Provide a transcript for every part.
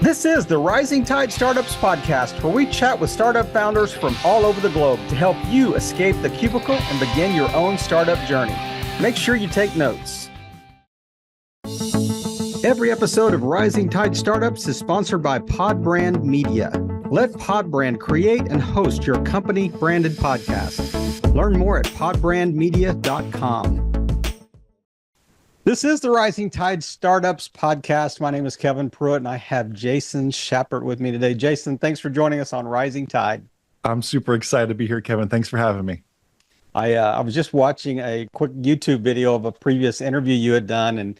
This is the Rising Tide Startups podcast, where we chat with startup founders from all over the globe to help you escape the cubicle and begin your own startup journey. Make sure you take notes. Every episode of Rising Tide Startups is sponsored by Podbrand Media. Let Podbrand create and host your company branded podcast. Learn more at podbrandmedia.com. This is the Rising Tide Startups podcast. My name is Kevin Pruitt, and I have Jason Schappert with me today. Jason, thanks for joining us on Rising Tide. I'm super excited to be here, Kevin. Thanks for having me. I was just watching a quick YouTube video of a previous interview you had done,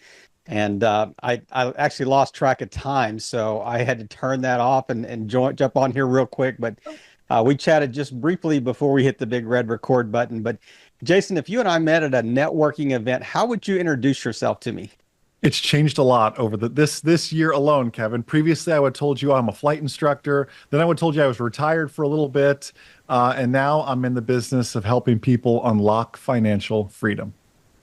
and I actually lost track of time, so I had to turn that off and jump on here real quick. But we chatted just briefly before we hit the big red record button. But Jason, if you and I met at a networking event, how would you introduce yourself to me? It's changed a lot over this year alone, Kevin. Previously, I would have told you I'm a flight instructor. Then I would have told you I was retired for a little bit. And now I'm in the business of helping people unlock financial freedom.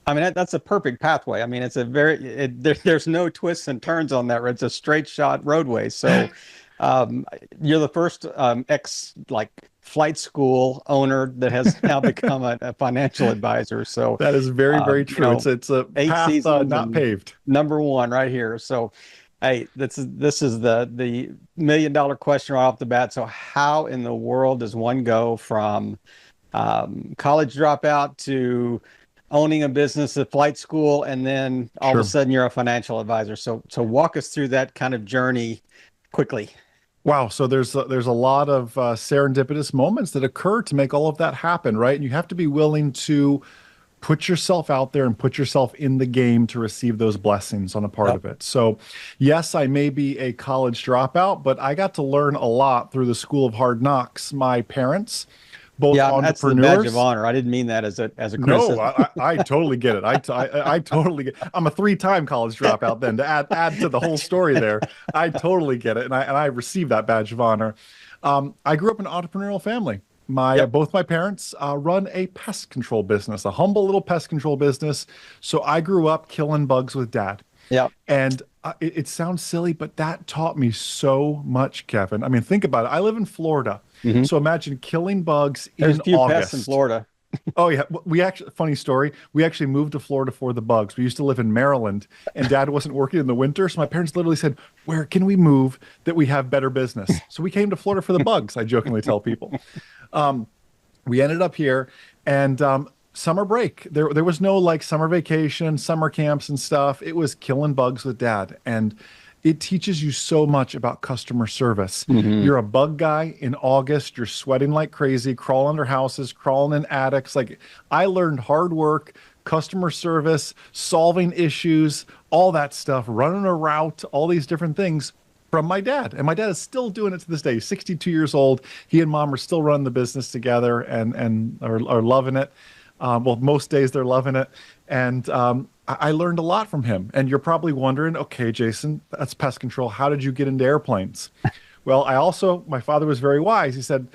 I mean, that's a perfect pathway. I mean, it's a there's no twists and turns on that. It's a straight shot roadway. So you're the first flight school owner that has now become a financial advisor. So that is very, very true. It's a path not paved. Number one right here. So, hey, this is the $1 million question right off the bat. So how in the world does one go from college dropout to owning a business at flight school, and then all of a sudden you're a financial advisor? So walk us through that kind of journey quickly. Wow. So there's a lot of serendipitous moments that occur to make all of that happen, right? And you have to be willing to put yourself out there and put yourself in the game to receive those blessings on a part of it. So yes, I may be a college dropout, but I got to learn a lot through the School of Hard Knocks. My parents, both entrepreneurs. That's the badge of honor. I didn't mean that as a criticism. No, I totally get it. I totally get it. I'm a 3-time college dropout then, to add to the whole story there. I totally get it. And I received that badge of honor. I grew up in an entrepreneurial family. Both my parents run a pest control business, a humble little pest control business. So I grew up killing bugs with Dad. Yeah. And it sounds silly, but that taught me so much, Kevin. I mean, think about it. I live in Florida. Mm-hmm. So imagine killing bugs There's in a few August. pests in Florida. Oh yeah, funny story. We actually moved to Florida for the bugs. We used to live in Maryland, and Dad wasn't working in the winter, so my parents literally said, "Where can we move that we have better business?" So we came to Florida for the bugs. I jokingly tell people. We ended up here, and summer break. There was no summer vacation, summer camps and stuff. It was killing bugs with Dad, and it teaches you so much about customer service. Mm-hmm. You're a bug guy in August. You're sweating like crazy, crawling under houses, crawling in attics. I learned hard work, customer service, solving issues, all that stuff, running a route, all these different things from my dad. And my dad is still doing it to this day. He's 62 years old. He and Mom are still running the business together and are loving it. Well, most days they're loving it. And I learned a lot from him. And you're probably wondering, okay, Jason, that's pest control. How did you get into airplanes? Well, my father was very wise. He said,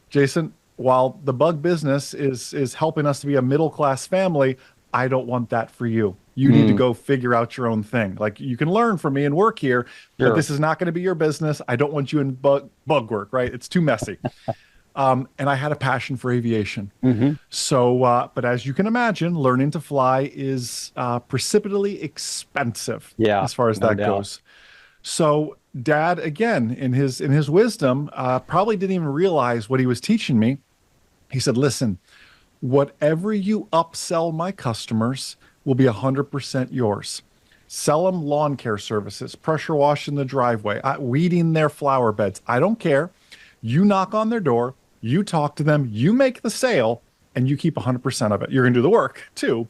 Jason, while the bug business is helping us to be a middle-class family, I don't want that for you. You need to go figure out your own thing. You can learn from me and work here, but this is not going to be your business. I don't want you in bug work, right? It's too messy. And I had a passion for aviation. Mm-hmm. So, but as you can imagine, learning to fly is precipitously expensive as far as that goes. So Dad, again, in his wisdom, probably didn't even realize what he was teaching me. He said, listen, whatever you upsell my customers will be 100% yours. Sell them lawn care services, pressure washing the driveway, weeding their flower beds. I don't care. You knock on their door, you talk to them, you make the sale, and you keep 100% of it. You're going to do the work too.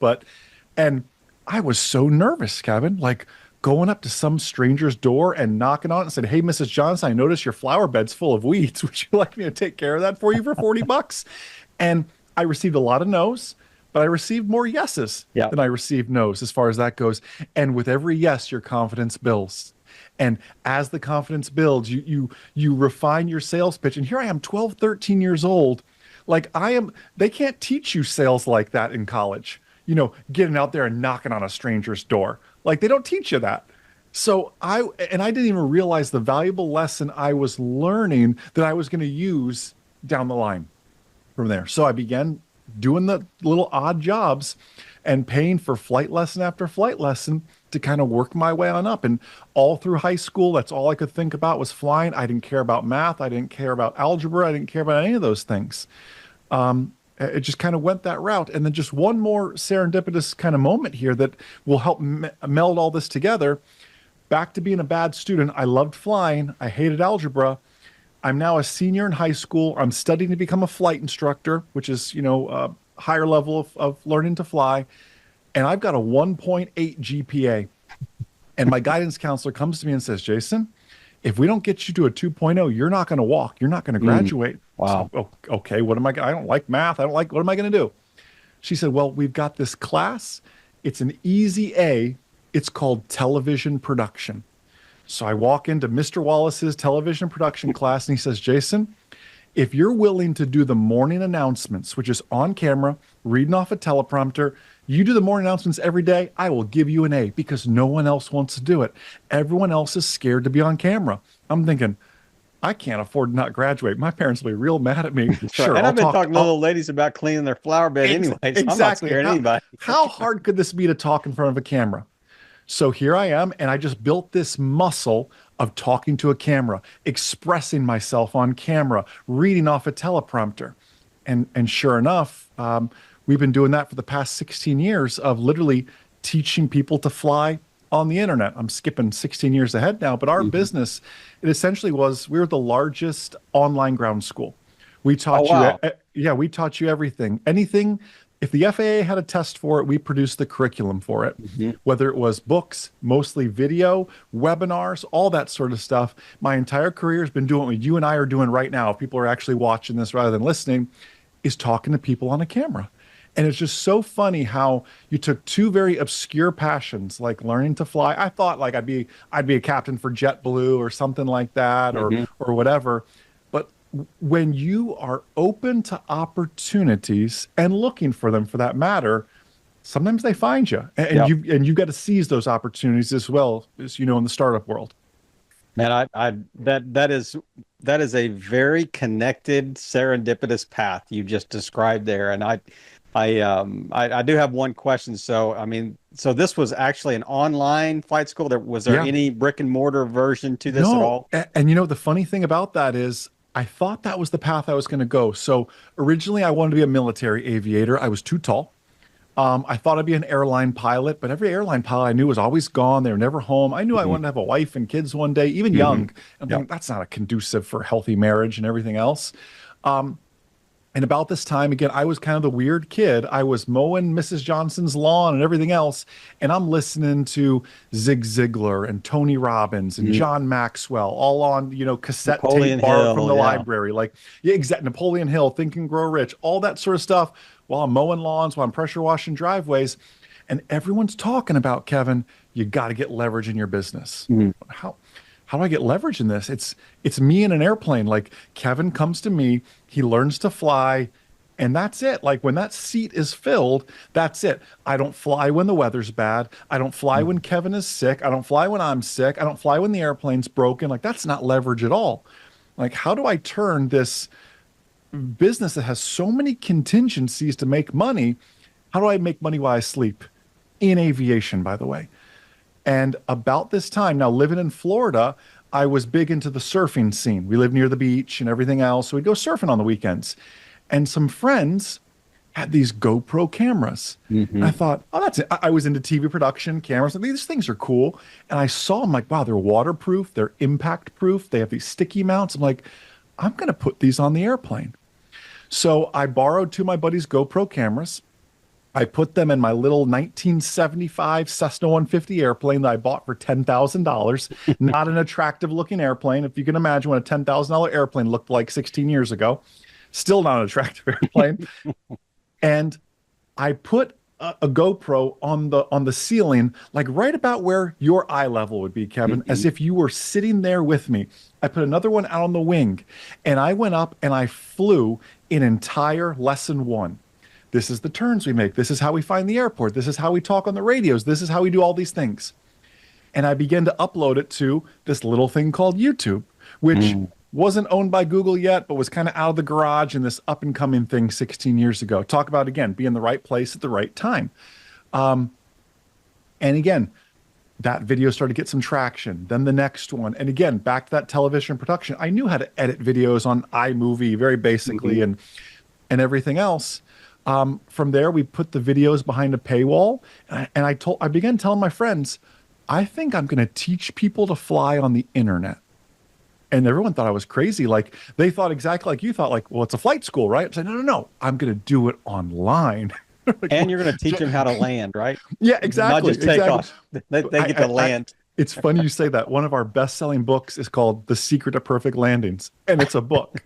And I was so nervous, Kevin, going up to some stranger's door and knocking on it and said, hey, Mrs. Johnson, I noticed your flower bed's full of weeds. Would you like me to take care of that for you for $40? And I received a lot of no's, but I received more yeses than I received no's as far as that goes. And with every yes, your confidence builds. And as the confidence builds, you refine your sales pitch. And here I am, 12, 13 years old. They can't teach you sales like that in college. Getting out there and knocking on a stranger's door. They don't teach you that. So I didn't even realize the valuable lesson I was learning that I was going to use down the line from there. So I began doing the little odd jobs and paying for flight lesson after flight lesson to kind of work my way on up. And all through high school, that's all I could think about was flying. I didn't care about math. I didn't care about algebra. I didn't care about any of those things. It just kind of went that route. And then just one more serendipitous kind of moment here that will help meld all this together. Back to being a bad student. I loved flying. I hated algebra. I'm now a senior in high school. I'm studying to become a flight instructor, which is, a higher level of learning to fly. And I've got a 1.8 GPA. And my guidance counselor comes to me and says, Jason, if we don't get you to a 2.0, you're not going to walk. You're not going to graduate. Wow. So, okay, what am I don't like math. What am I going to do? She said, well, we've got this class. It's an easy A. It's called television production. So I walk into Mr. Wallace's television production class and he says, Jason, if you're willing to do the morning announcements, which is on camera, reading off a teleprompter, you do the morning announcements every day, I will give you an A because no one else wants to do it. Everyone else is scared to be on camera. I'm thinking, I can't afford to not graduate. My parents will be real mad at me. Sure. And I've been talking to little ladies about cleaning their flower bed anyway. So exactly. I'm not scaring anybody. How hard could this be to talk in front of a camera? So here I am, and I just built this muscle of talking to a camera, expressing myself on camera, reading off a teleprompter. And sure enough, we've been doing that for the past 16 years of literally teaching people to fly on the internet. I'm skipping 16 years ahead now, but our business, it essentially was, we were the largest online ground school. We taught we taught you everything. Anything. If the FAA had a test for it, we produced the curriculum for it, whether it was books, mostly video, webinars, all that sort of stuff. My entire career has been doing what you and I are doing right now. If people are actually watching this rather than listening, is talking to people on a camera. And it's just so funny how you took two very obscure passions, like learning to fly. I thought like I'd be a captain for JetBlue or something like that, or whatever. But when you are open to opportunities and looking for them, for that matter, sometimes they find you, and you've got to seize those opportunities as well as in the startup world. Man, that is a very connected, serendipitous path you just described there, and I do have one question. So this was actually an online flight school. Was there any brick and mortar version to this at all? And the funny thing about that is, I thought that was the path I was going to go. So originally I wanted to be a military aviator. I was too tall. I thought I'd be an airline pilot, but every airline pilot I knew was always gone. They were never home. I knew I wanted to have a wife and kids one day, even young. I'm thinking that's not a conducive for healthy marriage and everything else. And about this time, again, I was kind of the weird kid. I was mowing Mrs. Johnson's lawn and everything else. And I'm listening to Zig Ziglar and Tony Robbins and John Maxwell, all on, cassette tape borrowed from the library. Exactly. Napoleon Hill, Think and Grow Rich, all that sort of stuff while I'm mowing lawns, while I'm pressure washing driveways. And everyone's talking about, Kevin, you got to get leverage in your business. How do I get leverage in this? It's me in an airplane. Like Kevin comes to me, he learns to fly, and that's it. Like when that seat is filled, that's it. I don't fly when the weather's bad. I don't fly when Kevin is sick. I don't fly when I'm sick. I don't fly when the airplane's broken. Like that's not leverage at all. Like how do I turn this business that has so many contingencies to make money? How do I make money while I sleep? In aviation, by the way. And about this time, now living in Florida, I was big into the surfing scene. We lived near the beach and everything else. So we'd go surfing on the weekends. And some friends had these GoPro cameras. And I thought, oh, that's it. I was into TV production, cameras. These things are cool. And I saw them like, wow, they're waterproof. They're impact proof. They have these sticky mounts. I'm like, I'm going to put these on the airplane. So I borrowed two of my buddies' GoPro cameras. I put them in my little 1975 Cessna 150 airplane that I bought for $10,000. Not an attractive looking airplane. If you can imagine what a $10,000 airplane looked like 16 years ago, still not an attractive airplane. And I put a GoPro on the ceiling, like right about where your eye level would be, Kevin, as if you were sitting there with me. I put another one out on the wing, and I went up and I flew an entire lesson one. This is the turns we make. This is how we find the airport. This is how we talk on the radios. This is how we do all these things. And I began to upload it to this little thing called YouTube, which wasn't owned by Google yet, but was kind of out of the garage and this up and coming thing 16 years ago. Talk about, again, be in the right place at the right time. And again, that video started to get some traction. Then the next one. And again, back to that television production. I knew how to edit videos on iMovie very basically and everything else. From there, we put the videos behind a paywall. And I began telling my friends, I think I'm going to teach people to fly on the internet. And everyone thought I was crazy. Like, they thought exactly like you thought, like, well, it's a flight school, right? I said, no, I'm going to do it online. Like, and you're going to teach them how to land, right? Yeah, exactly. Not just take off. They get to land. It's funny you say that. One of our best-selling books is called The Secret of Perfect Landings, and it's a book.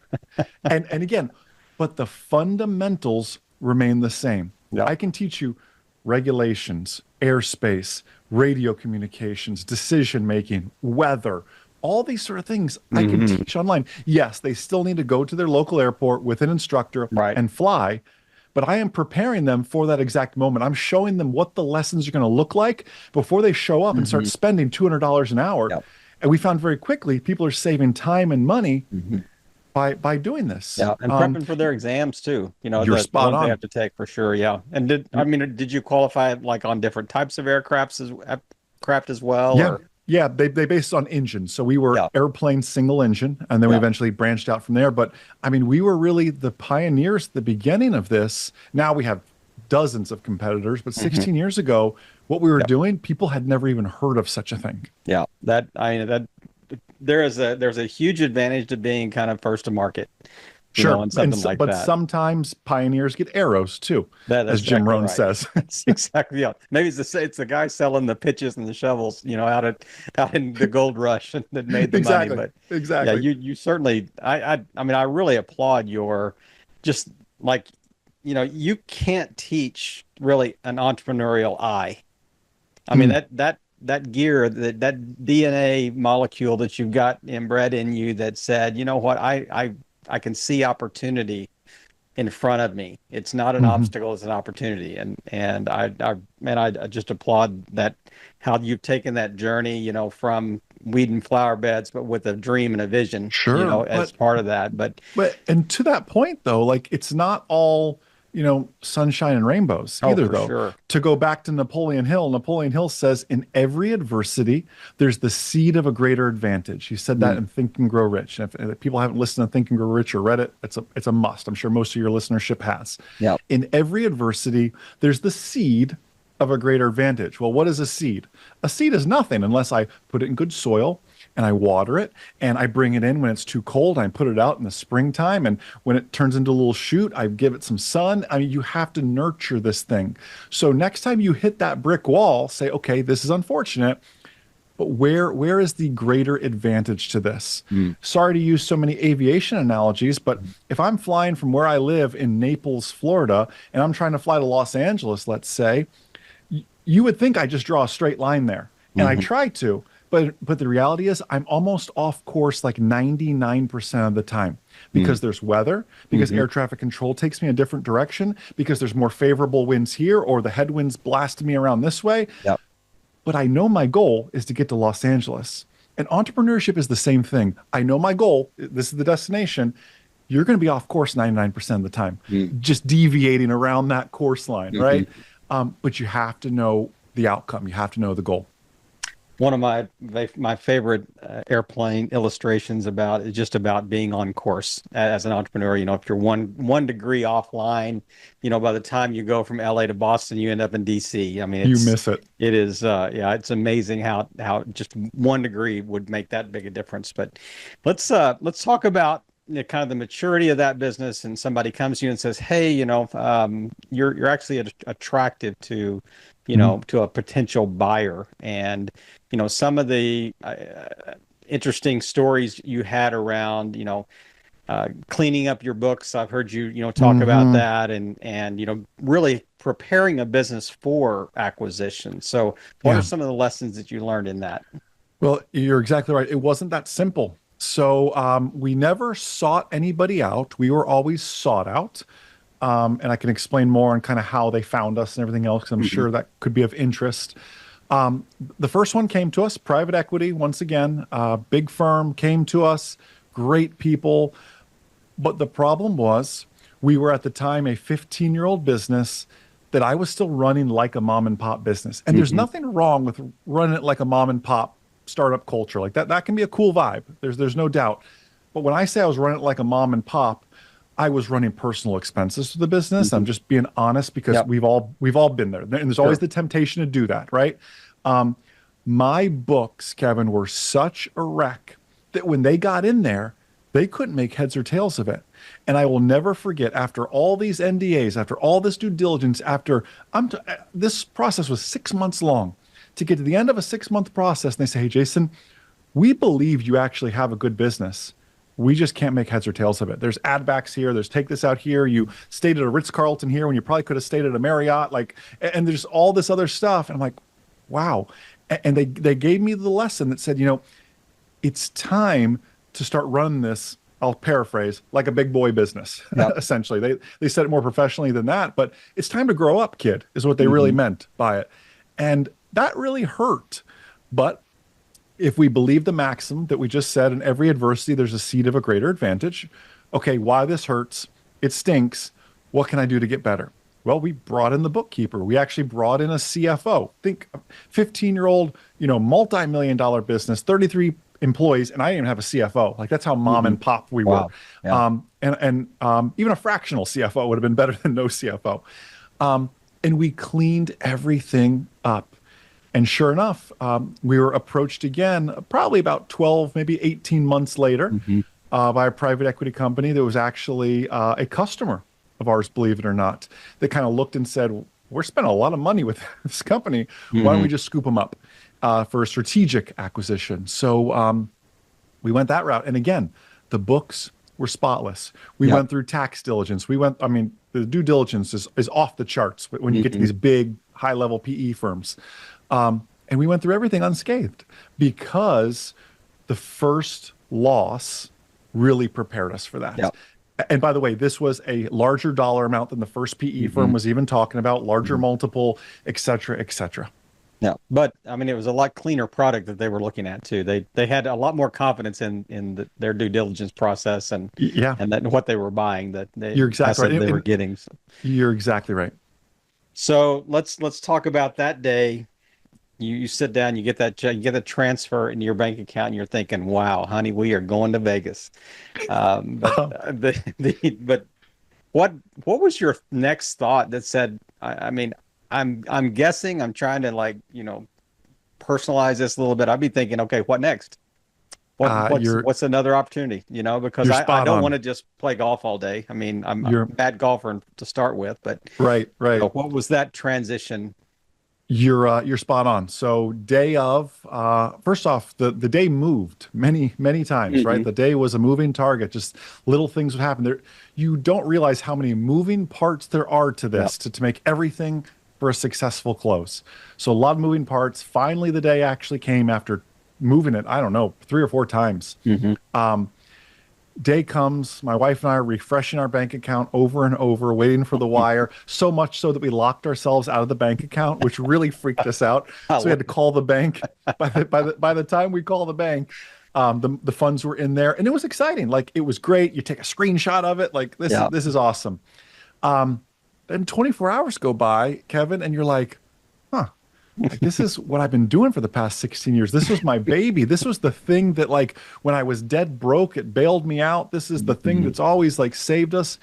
and again, but the fundamentals remain the same. Yep. I can teach you regulations, airspace, radio communications, decision-making, weather, all these sort of things I can teach online. Yes, they still need to go to their local airport with an instructor and fly, but I am preparing them for that exact moment. I'm showing them what the lessons are going to look like before they show up and start spending $200 an hour. Yep. And we found very quickly people are saving time and money by doing this. Yeah, and prepping for their exams too. You know, you're spot on. They have to take for sure. Yeah, and did you qualify like on different types of craft as well? Yeah. Or? Yeah, they based on engines. So we were airplane single engine, and then we eventually branched out from there. But I mean, we were really the pioneers at the beginning of this. Now we have dozens of competitors, but 16 years ago, what we were doing, people had never even heard of such a thing. Yeah, there's a huge advantage to being kind of first to market. Sure, on something like but that. Sometimes pioneers get arrows too, as Jim Rohn says. That's exactly, yeah. Maybe it's the guy selling the pitches and the shovels, you know, out in the gold rush that made the money. But exactly, yeah, you certainly. I mean, I really applaud your, just like, you know, you can't teach really an entrepreneurial eye. I mean that gear, that DNA molecule that you've got inbred in you that said, you know what, I can see opportunity in front of me. It's not an obstacle; it's an opportunity. And I just applaud that, how you've taken that journey, you know, from weeding flower beds, but with a dream and a vision, sure, you know, as part of that. But and to that point though, like, it's not all, you know, sunshine and rainbows either, though. Sure. To go back to Napoleon Hill says, in every adversity, there's the seed of a greater advantage. He said that in Think and Grow Rich. And if people haven't listened to Think and Grow Rich or read it, it's a must. I'm sure most of your listenership has. Yeah. In every adversity, there's the seed of a greater advantage. Well, what is a seed? A seed is nothing unless I put it in good soil, and I water it, and I bring it in when it's too cold. I put it out in the springtime, and when it turns into a little shoot, I give it some sun. I mean, you have to nurture this thing. So next time you hit that brick wall, say, okay, this is unfortunate, but where is the greater advantage to this? Sorry to use so many aviation analogies, but if I'm flying from where I live in Naples, Florida, and I'm trying to fly to Los Angeles, let's say, you would think I just draw a straight line there, and I try to. But the reality is I'm almost off course like 99% of the time, because there's weather, because air traffic control takes me a different direction, because there's more favorable winds here, or the headwinds blasting me around this way. Yep. But I know my goal is to get to Los Angeles. And entrepreneurship is the same thing. I know my goal. This is the destination. You're going to be off course 99% of the time, just deviating around that course line, right? But you have to know the outcome. You have to know the goal. One of my favorite airplane illustrations is just about being on course as an entrepreneur. You know, if you're one degree offline, you know, by the time you go from LA to Boston, you end up in DC. I mean, you miss it. It is, it's amazing how just 1 degree would make that big a difference. But let's talk about, you know, kind of the maturity of that business. And somebody comes to you and says, hey, you know, you're actually attractive to, you know, to a potential buyer. And, you know, some of the interesting stories you had around, you know, cleaning up your books. I've heard you, you know, talk about that, and, you know, really preparing a business for acquisition. So what are some of the lessons that you learned in that? Well, you're exactly right. It wasn't that simple. So we never sought anybody out. We were always sought out. And I can explain more on kind of how they found us and everything else, because I'm sure that could be of interest. The first one came to us, private equity, once again, big firm came to us, great people. But the problem was we were at the time a 15-year-old business that I was still running like a mom and pop business. And there's nothing wrong with running it like a mom and pop startup culture. Like that can be a cool vibe. There's no doubt. But when I say I was running it like a mom and pop, I was running personal expenses for the business. I'm just being honest because we've all been there. And there's always the temptation to do that, right? My books, Kevin, were such a wreck that when they got in there, they couldn't make heads or tails of it. And I will never forget, after all these NDAs, after all this due diligence, this process was 6 months long. To get to the end of a 6-month process, and they say, hey, Jason, we believe you actually have a good business. We just can't make heads or tails of it. There's ad backs here. There's take this out here. You stayed at a Ritz-Carlton here when you probably could have stayed at a Marriott. And there's all this other stuff. And I'm like, wow. And they gave me the lesson that said, it's time to start running this, I'll paraphrase, like a big boy business, essentially. They said it more professionally than that, but it's time to grow up, kid, is what they really meant by it. And that really hurt. But if we believe the maxim that we just said, in every adversity, there's a seed of a greater advantage. Okay, why this hurts, it stinks, what can I do to get better? Well, we brought in the bookkeeper. We actually brought in a CFO. Think 15-year-old, multi-million-dollar business, 33 employees, and I didn't even have a CFO. Like that's how mom and pop we were. Yeah. And even a fractional CFO would have been better than no CFO. And we cleaned everything up. And sure enough, we were approached again, probably about 12, maybe 18 months later, by a private equity company that was actually a customer of ours, believe it or not. They kind of looked and said, we're spending a lot of money with this company. Why don't we just scoop them up for a strategic acquisition? So we went that route. And again, the books were spotless. We went through tax diligence. The due diligence is off the charts when you get to these big, high-level PE firms. And we went through everything unscathed because the first loss really prepared us for that. Yep. And by the way, this was a larger dollar amount than the first PE firm was even talking about, larger multiple, et cetera, et cetera. Yeah, but it was a lot cleaner product that they were looking at too. They had a lot more confidence in their due diligence process and that what they were buying you're exactly right. They were getting. So. You're exactly right. So let's talk about that day. You sit down, you get that check, you get a transfer into your bank account, and you're thinking, "Wow, honey, we are going to Vegas." But what was your next thought that said? I'm guessing, I'm trying to personalize this a little bit. I'd be thinking, okay, what next? What's another opportunity? Because I don't want to just play golf all day. I'm a bad golfer to start with, but right. What was that transition? You're spot on. So day of, first off, the day moved many times, right? The day was a moving target. Just little things would happen there. You don't realize how many moving parts there are to this to make everything for a successful close. So a lot of moving parts. Finally, the day actually came after moving it, I don't know, 3 or 4 times. Day comes, my wife and I are refreshing our bank account over and over, waiting for the wire, so much so that we locked ourselves out of the bank account, which really freaked us out. So we had to call the bank. By the time we call the bank, the funds were in there, and it was exciting. It was great. You take a screenshot of it. This is awesome. Then 24 hours go by, Kevin, and you're like, this is what I've been doing for the past 16 years. This was my baby. This was the thing that when I was dead broke, it bailed me out. This is the thing that's always saved us.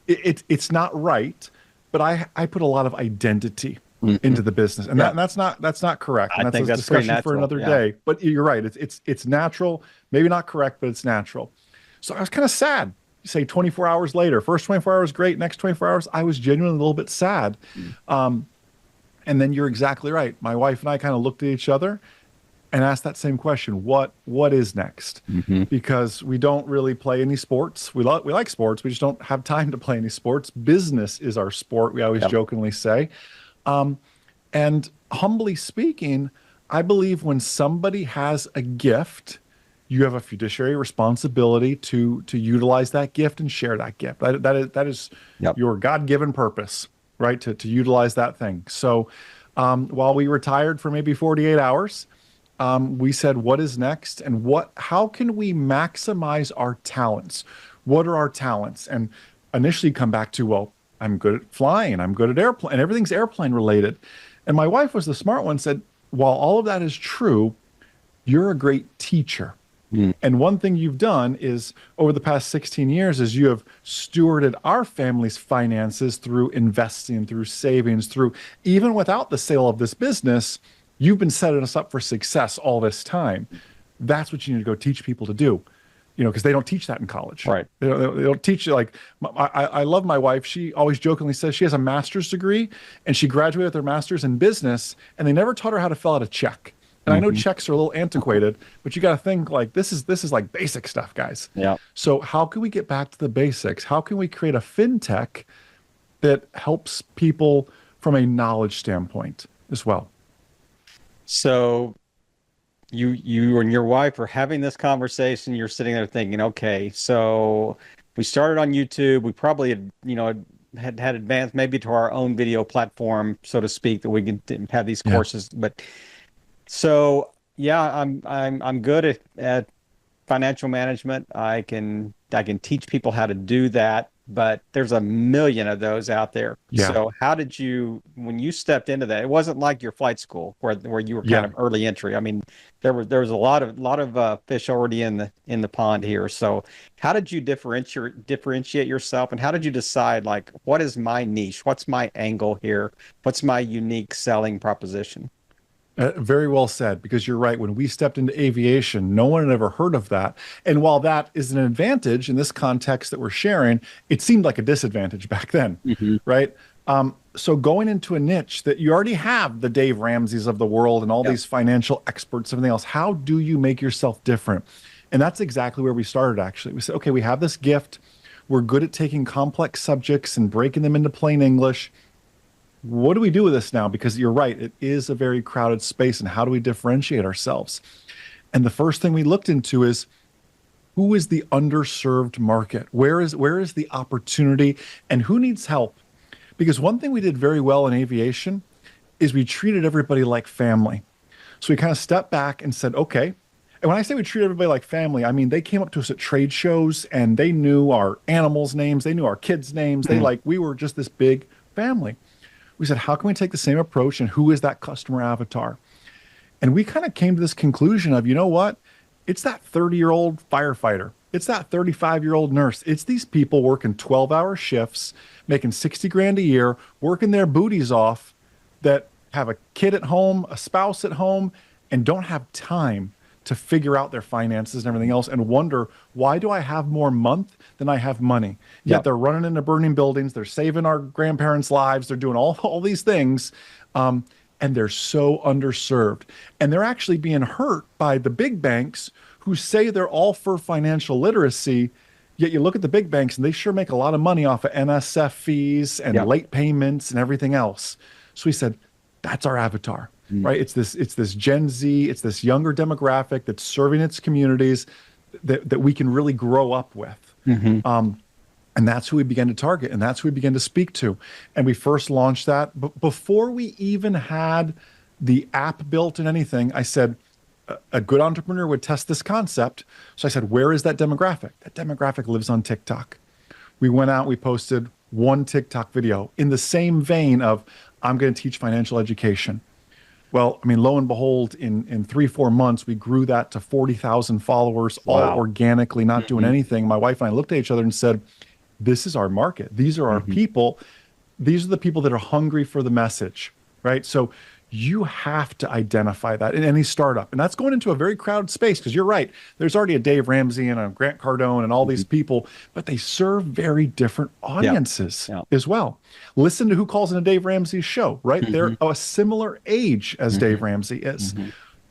It's not right, but I put a lot of identity into the business, and that's not correct. And that's a discussion for another day. But you're right. It's natural, maybe not correct, but it's natural. So I was kind of sad. Say 24 hours later, first 24 hours great, next 24 hours I was genuinely a little bit sad. And then you're exactly right. My wife and I kind of looked at each other and asked that same question: what is next? Because we don't really play any sports. We like sports. We just don't have time to play any sports. Business is our sport, we always jokingly say. And humbly speaking, I believe when somebody has a gift, you have a fiduciary responsibility to utilize that gift and share that gift. That is your God-given purpose, right? To utilize that thing. So While we retired for maybe 48 hours, we said, what is next? And how can we maximize our talents? What are our talents? And initially come back to, well, I'm good at flying. I'm good at airplane, and everything's airplane related. And my wife was the smart one, said, while all of that is true, you're a great teacher. And one thing you've done is over the past 16 years is you have stewarded our family's finances through investing, through savings, through even without the sale of this business, you've been setting us up for success all this time. That's what you need to go teach people to do, because they don't teach that in college. Right. They don't teach you. Like, I love my wife. She always jokingly says she has a master's degree and she graduated with her master's in business, and they never taught her how to fill out a check. And I know checks are a little antiquated, but you got to think like this is like basic stuff, guys. Yeah. So how can we get back to the basics? How can we create a fintech that helps people from a knowledge standpoint as well? So you and your wife are having this conversation. You're sitting there thinking, okay, so we started on YouTube. We probably had advanced maybe to our own video platform, so to speak, that we can have these courses. But so yeah, I'm good at financial management. I can teach people how to do that, but there's a million of those out there. Yeah. So how did you, when you stepped into that, it wasn't like your flight school where you were kind of early entry. I mean, there was a lot of fish already in the pond here. So how did you differentiate yourself, and how did you decide, like, what is my niche? What's my angle here? What's my unique selling proposition? Very well said, because you're right. When we stepped into aviation, no one had ever heard of that. And while that is an advantage in this context that we're sharing, it seemed like a disadvantage back then, right? So going into a niche that you already have the Dave Ramseys of the world and all these financial experts, everything else, how do you make yourself different? And that's exactly where we started, actually. We said, okay, we have this gift. We're good at taking complex subjects and breaking them into plain English. What do we do with this now? Because you're right, it is a very crowded space, and how do we differentiate ourselves? And the first thing we looked into is, who is the underserved market? Where is the opportunity, and who needs help? Because one thing we did very well in aviation is we treated everybody like family. So we kind of stepped back and said, okay. And when I say we treat everybody like family, I mean, they came up to us at trade shows and they knew our animals' names, they knew our kids' names. We were just this big family. We said, how can we take the same approach, and who is that customer avatar? And we kind of came to this conclusion of, you know what? It's that 30-year-old firefighter. It's that 35-year-old nurse. It's these people working 12-hour shifts, making 60 grand a year, working their booties off, that have a kid at home, a spouse at home, and don't have time to figure out their finances and everything else, and wonder, why do I have more month than I have money? Yet they're running into burning buildings, they're saving our grandparents' lives, they're doing all these things, and they're so underserved. And they're actually being hurt by the big banks who say they're all for financial literacy, yet you look at the big banks and they sure make a lot of money off of NSF fees and late payments and everything else. So we said, that's our avatar. Right? It's this Gen Z, it's this younger demographic that's serving its communities that we can really grow up with. And that's who we began to target, and that's who we began to speak to. And we first launched that. But before we even had the app built and anything, I said, a good entrepreneur would test this concept. So I said, where is that demographic? That demographic lives on TikTok. We went out, we posted one TikTok video in the same vein of, I'm going to teach financial education. Well, I mean, lo and behold, in 3-4 months, we grew that to 40,000 followers, all organically, not doing anything. My wife and I looked at each other and said, this is our market. These are our people. These are the people that are hungry for the message, right? So you have to identify that in any startup. And that's going into a very crowded space, because you're right. There's already a Dave Ramsey and a Grant Cardone and all these people, but they serve very different audiences as well. Listen to who calls in a Dave Ramsey show, right? They're a similar age as Dave Ramsey is.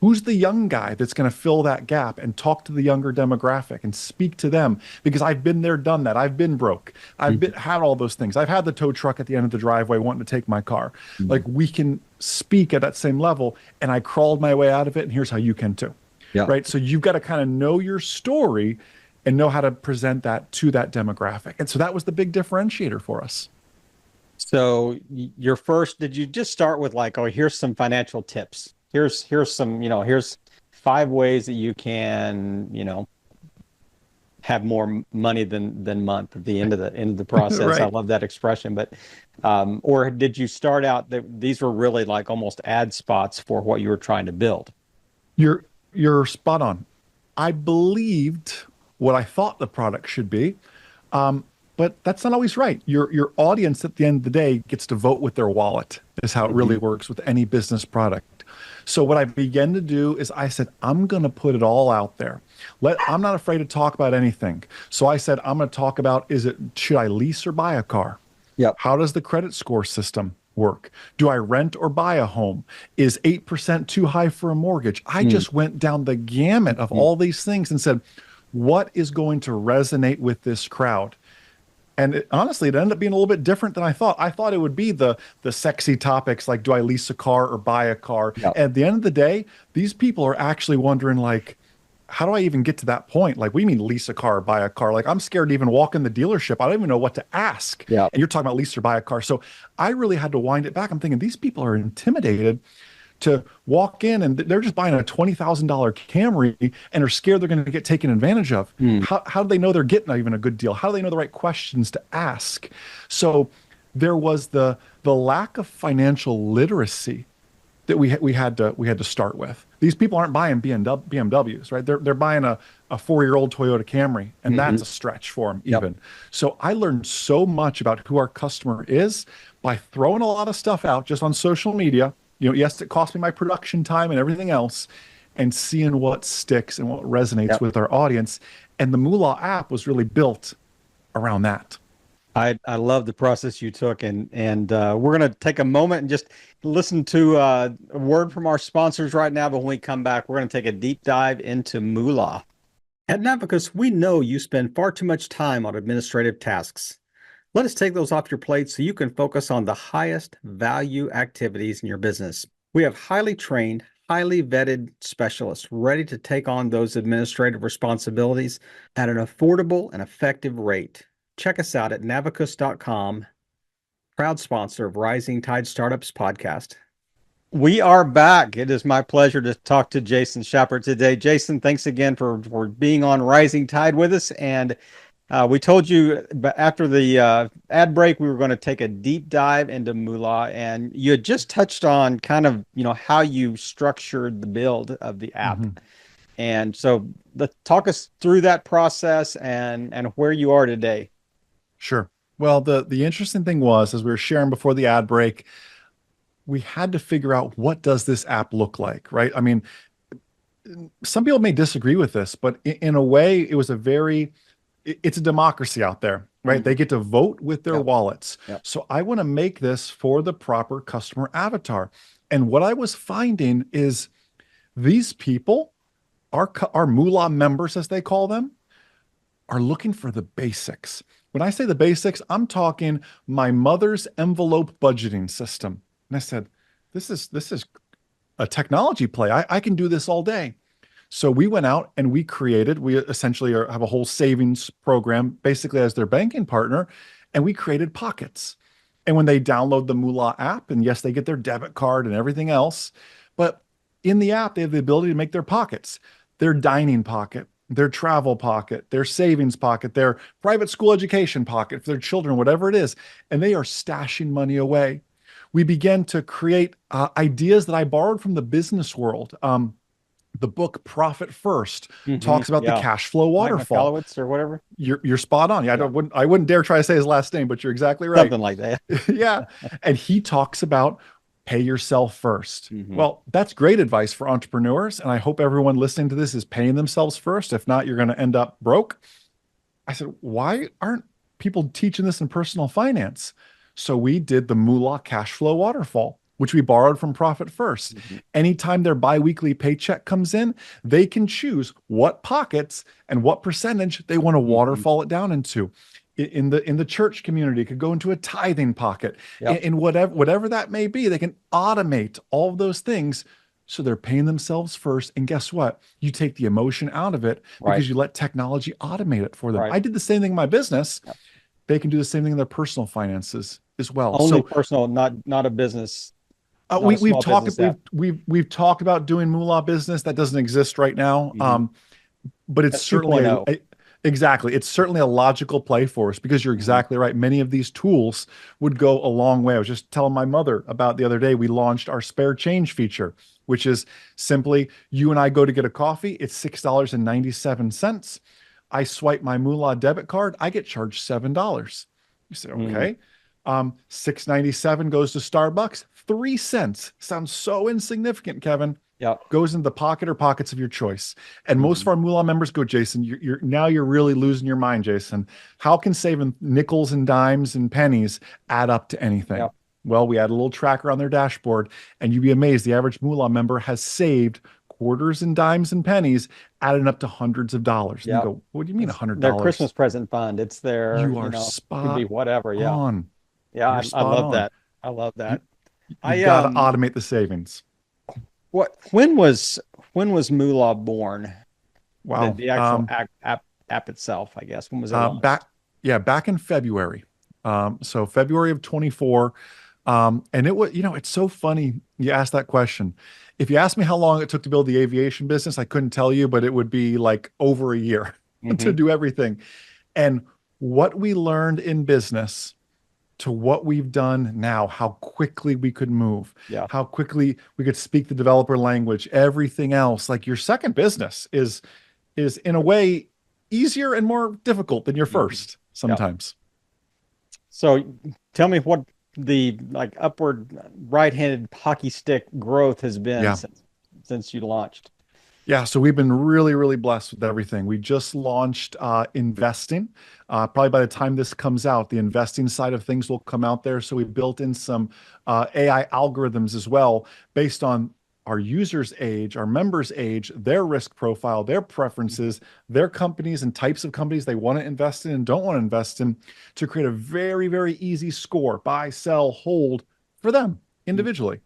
Who's the young guy that's going to fill that gap and talk to the younger demographic and speak to them? Because I've been there, done that. I've been broke. I've had all those things. I've had the tow truck at the end of the driveway wanting to take my car. Like, we can speak at that same level, and I crawled my way out of it, and here's how you can too. Right? So you've got to kind of know your story and know how to present that to that demographic. And so that was the big differentiator for us. So your first, did you just start with like, oh, here's some financial tips. Here's some, here's 5 ways that you can, have more money than month at the end of the process. I Right. love that expression. But or did you start out that these were really like almost ad spots for what you were trying to build? You're spot on. I believed what I thought the product should be, but that's not always right. Your audience at the end of the day gets to vote with their wallet, is how it really Mhm. works with any business product. So what I began to do is I said, I'm going to put it all out there. I'm not afraid to talk about anything. So I said, I'm going to talk about, should I lease or buy a car? Yep. How does the credit score system work? Do I rent or buy a home? Is 8% too high for a mortgage? I Mm. just went down the gamut of Mm. all these things and said, what is going to resonate with this crowd? And honestly, it ended up being a little bit different than I thought. I thought it would be the sexy topics like, do I lease a car or buy a car? Yep. At the end of the day, these people are actually wondering like, how do I even get to that point? Like, we mean lease a car, or buy a car. Like, I'm scared to even walk in the dealership. I don't even know what to ask. Yep. And you're talking about lease or buy a car. So I really had to wind it back. I'm thinking these people are intimidated to walk in and they're just buying a $20,000 Camry and are scared they're going to get taken advantage of. Mm. How do they know they're getting even a good deal? How do they know the right questions to ask? So there was the lack of financial literacy that we had to start with. These people aren't buying BMWs, right? They're buying a 4-year-old Toyota Camry, and that's a stretch for them Yep. even. So I learned so much about who our customer is by throwing a lot of stuff out just on social media. Yes, it cost me my production time and everything else, and seeing what sticks and what resonates Yep. with our audience. And the MooLa app was really built around that. I love the process you took, and we're going to take a moment and just listen to a word from our sponsors right now. But when we come back, we're going to take a deep dive into MooLa. At Navicus, we know you spend far too much time on administrative tasks. Let us take those off your plate so you can focus on the highest value activities in your business. We have highly trained, highly vetted specialists ready to take on those administrative responsibilities at an affordable and effective rate. Check us out at navicus.com, proud sponsor of Rising Tide Startups podcast. We are back. It is my pleasure to talk to Jason Schappert today. Jason, thanks again for being on Rising Tide with us. And we told you after the ad break, we were going to take a deep dive into MooLa, and you had just touched on kind of, how you structured the build of the app. Mm-hmm. And so talk us through that process and where you are today. Sure. Well, the interesting thing was, as we were sharing before the ad break, we had to figure out, what does this app look like, right? I mean, some people may disagree with this, but in a way, it's a democracy out there, right? Mm-hmm. They get to vote with their Yep. wallets. Yep. So I want to make this for the proper customer avatar. And what I was finding is these people, our MooLa members, as they call them, are looking for the basics. When I say the basics, I'm talking my mother's envelope budgeting system. And I said, this is a technology play. I can do this all day. So we went out and we essentially have a whole savings program, basically as their banking partner, and we created pockets. And when they download the MooLa app, and yes, they get their debit card and everything else, but in the app, they have the ability to make their pockets, their dining pocket, their travel pocket, their savings pocket, their private school education pocket for their children, whatever it is. And they are stashing money away. We began to create ideas that I borrowed from the business world. The book Profit First talks about the cash flow waterfall. Mike or whatever. You're spot on. Yeah, I wouldn't dare try to say his last name, but you're exactly right. Something like that. Yeah. And he talks about pay yourself first. Mm-hmm. Well, that's great advice for entrepreneurs. And I hope everyone listening to this is paying themselves first. If not, you're going to end up broke. I said, why aren't people teaching this in personal finance? So we did the MooLa cash flow waterfall, which we borrowed from Profit First. Mm-hmm. Anytime their biweekly paycheck comes in, they can choose what pockets and what percentage they want to waterfall it down into. In the church community, it could go into a tithing pocket. Yep. In whatever that may be, they can automate all of those things. So they're paying themselves first. And guess what? You take the emotion out of it because you let technology automate it for them. Right. I did the same thing in my business. Yep. They can do the same thing in their personal finances as well. Only So personal, not a business, not we, a small business app. we've talked about doing MooLa business. That doesn't exist right now. Mhm. But it's That's certainly 2.0. exactly, it's certainly a logical play for us, because you're Mhm. exactly right. Many of these tools would go a long way. I was just telling my mother about the other day, we launched our spare change feature, which is simply you and I go to get a coffee. It's $6.97. I swipe my Moolah debit card, I get charged $7. You say, Mm. okay. 6.97 goes to Starbucks, 3 cents. Sounds so insignificant, Kevin. Yep. Goes into the pocket or pockets of your choice. And most of Mhm. our Moolah members go, Jason, you're really losing your mind, Jason. How can saving nickels and dimes and pennies add up to anything? Yep. Well, we add a little tracker on their dashboard, and you'd be amazed. The average Moolah member has saved quarters and dimes and pennies, adding up to hundreds of dollars. And you Yep. go, what do you mean It's their $100? Christmas present fund. It's their, You are could be spot whatever. Yeah. on. Yeah. You're I spot love on. that. I love You that. you've I got to automate the savings. what when was Moolah born? The Wow. the actual app itself, I guess. When was it launched? Back, yeah, back in February. So February of 24. And it was, it's so funny you asked that question. If you asked me how long it took to build the aviation business, I couldn't tell you, but it would be like over a year to Hmm. do everything. And what we learned in business to what we've done now, how quickly we could move, Yeah. how quickly we could speak the developer language, everything else. Like your second business is in a way easier and more difficult than your Hmm. first Yeah. sometimes. So tell me what the like upward right-handed hockey stick growth has been Yeah. since you launched. Yeah, so we've been really, really blessed with everything. We just launched investing. Probably by the time this comes out, the investing side of things will come out there. So we built in some AI algorithms as well, based on our users' age, our members' age, their risk profile, their preferences, their companies and types of companies they want to invest in and don't want to invest in, to create a very, very easy score, buy, sell, hold, for them Mhm. individually,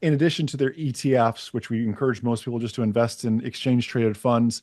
in addition to their ETFs, which we encourage most people just to invest in exchange traded funds,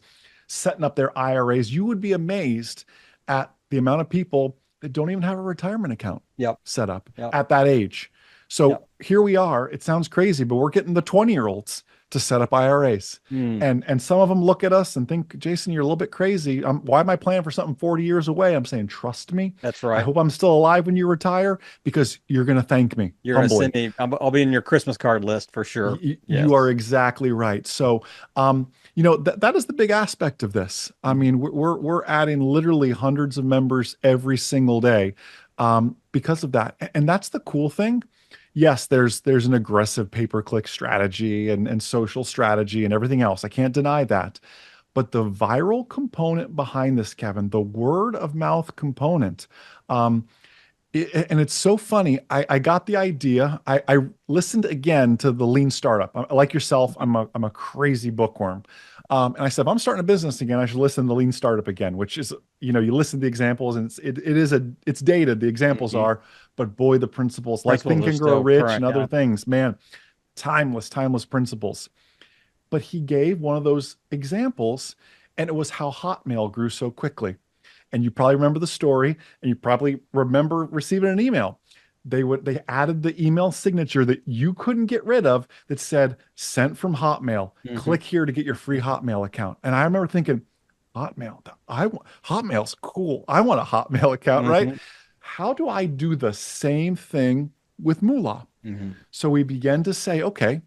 setting up their IRAs. You would be amazed at the amount of people that don't even have a retirement account Yep. set up Yep. at that age. So Yep. here we are. It sounds crazy, but we're getting the 20-year-olds to set up IRAs. Mm, And some of them look at us and think, Jason, you're a little bit crazy. Why am I planning for something 40 years away? I'm saying, trust me. that's I right. hope I'm still alive when you retire, because you're going to thank me You're gonna humbly. send me. I'll be in your Christmas card list for sure. You are Yes. exactly right. So, that is the big aspect of this. I Mhm. mean, we're adding literally hundreds of members every single day, because of that. And that's the cool thing. Yes, there's an aggressive pay-per-click strategy and social strategy and everything else. I can't deny that. But the viral component behind this, Kevin, the word of mouth component, um, and it's so funny. I got the idea. I listened again to the Lean Startup. Like yourself, I'm a crazy bookworm. And I said, if I'm starting a business again, I should listen to the Lean Startup again, which is, you listen to the examples, and it's dated. The examples Mhm. are, but boy, the principles, like Principles Think are and Grow still Rich and current. other Yeah. things, man, timeless principles. But he gave one of those examples, and it was how Hotmail grew so quickly. And you probably remember the story, and you probably remember receiving an email. They added the email signature that you couldn't get rid of, that said sent from Hotmail. Hmm. Click here to get your free Hotmail account. And I remember thinking, Hotmail, Hotmail's cool. I want a Hotmail account, right? Hmm. How do I do the same thing with Moolah? Hmm. So we began to say, okay,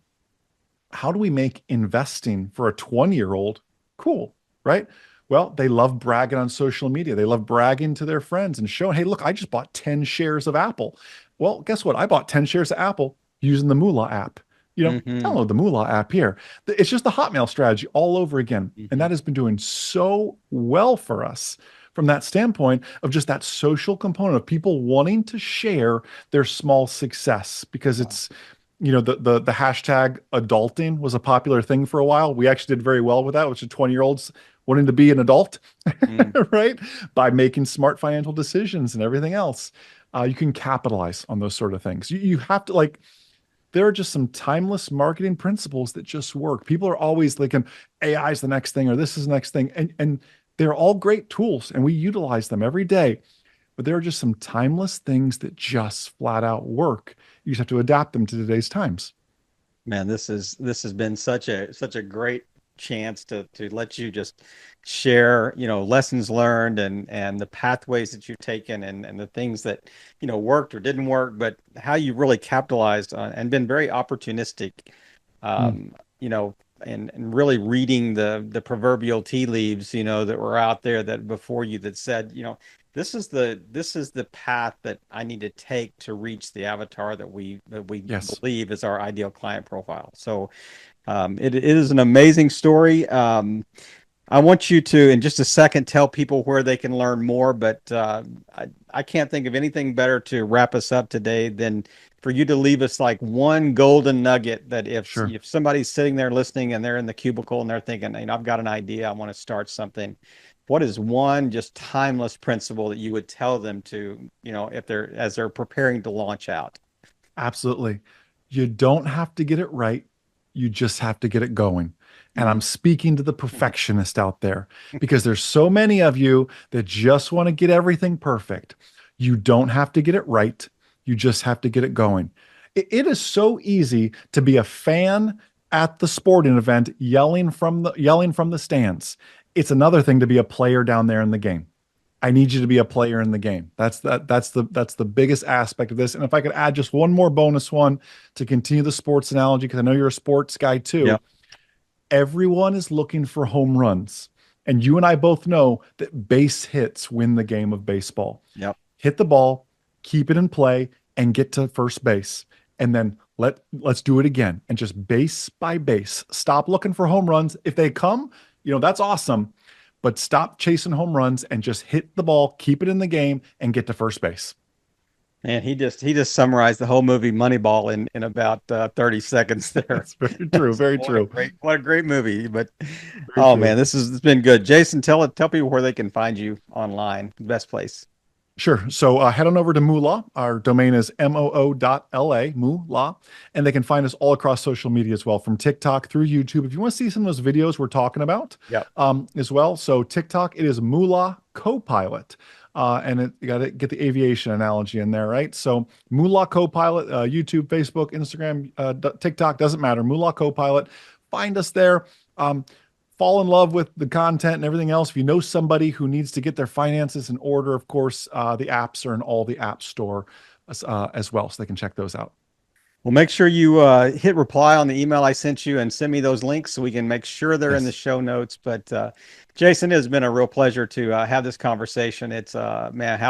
how do we make investing for a 20-year-old cool, right? Well, they love bragging on social media. They love bragging to their friends and showing, hey, look, I just bought 10 shares of Apple. Well, guess what? I bought 10 shares of Apple using the MooLa app. Hmm. Download the MooLa app here. It's just the Hotmail strategy all over again. And Hmm. that has been doing so well for us from that standpoint of just that social component of people wanting to share their small success, because Yeah. it's, the hashtag adulting was a popular thing for a while. We actually did very well with that, which is 20-year-olds wanting to be an adult, Mm. right? By making smart financial decisions and everything else. You can capitalize on those sort of things. You have to, like, there are just some timeless marketing principles that just work. People are always thinking AI is the next thing, or this is the next thing. And they're all great tools, and we utilize them every day. but there are just some timeless things that just flat out work. You just have to adapt them to today's times. Man, this has been such a great chance to let you just share, lessons learned and the pathways that you've taken and the things that, worked or didn't work, but how you really capitalized on and been very opportunistic, and really reading the proverbial tea leaves, that were out there that before you that said, this is the path that I need to take to reach the avatar that we Yes. believe is our ideal client profile. So it is an amazing story. I want you to, in just a second, tell people where they can learn more, but I can't think of anything better to wrap us up today than for you to leave us like one golden nugget that if somebody's sitting there listening and they're in the cubicle and they're thinking, I've got an idea, I want to start something. What is one just timeless principle that you would tell them to, as they're preparing to launch out? Absolutely. You don't have to get it right. You just have to get it going. And I'm speaking to the perfectionist out there because there's so many of you that just want to get everything perfect. You don't have to get it right. You just have to get it going. It is so easy to be a fan at the sporting event, yelling from the stands. It's another thing to be a player down there in the game. I need you to be a player in the game. That's the biggest aspect of this. And if I could add just one more bonus one to continue the sports analogy, because I know you're a sports guy too. Yep. Everyone is looking for home runs. And you and I both know that base hits win the game of baseball. Yep. Hit the ball, keep it in play, and get to first base. And then let's do it again. And just base by base. Stop looking for home runs. If they come, that's awesome. But stop chasing home runs and just hit the ball, keep it in the game, and get to first base. Man, he just summarized the whole movie Moneyball in about 30 seconds there. That's very true. Very true. What a great movie. But true. Man, it's been good. Jason, tell people where they can find you online. The best place. Sure. So head on over to MooLa. Our domain is moo.la, MooLa. And they can find us all across social media as well, from TikTok through YouTube. If you want to see some of those videos we're talking about as well. So TikTok, it is MooLa Copilot. And you got to get the aviation analogy in there, right? So MooLa Copilot, YouTube, Facebook, Instagram, TikTok, doesn't matter. MooLa Copilot. Find us there. Fall in love with the content and everything else. If you know somebody who needs to get their finances in order, of course, the apps are in all the app store as well, so they can check those out. Well, make sure you hit reply on the email I sent you and send me those links so we can make sure they're in the show notes. But Jason, it has been a real pleasure to have this conversation. It's man,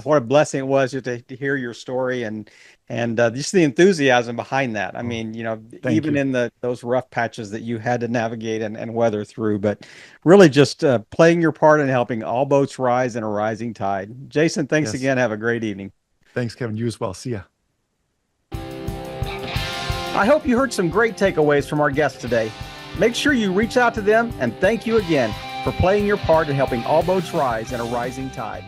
what a blessing it was just to hear your story and just the enthusiasm behind that. I mean, even in those rough patches that you had to navigate and weather through, but really just playing your part in helping all boats rise in a rising tide. Jason, thanks again. Have a great evening. Thanks, Kevin. You as well. See ya. I hope you heard some great takeaways from our guests today. Make sure you reach out to them and thank you again for playing your part in helping all boats rise in a rising tide.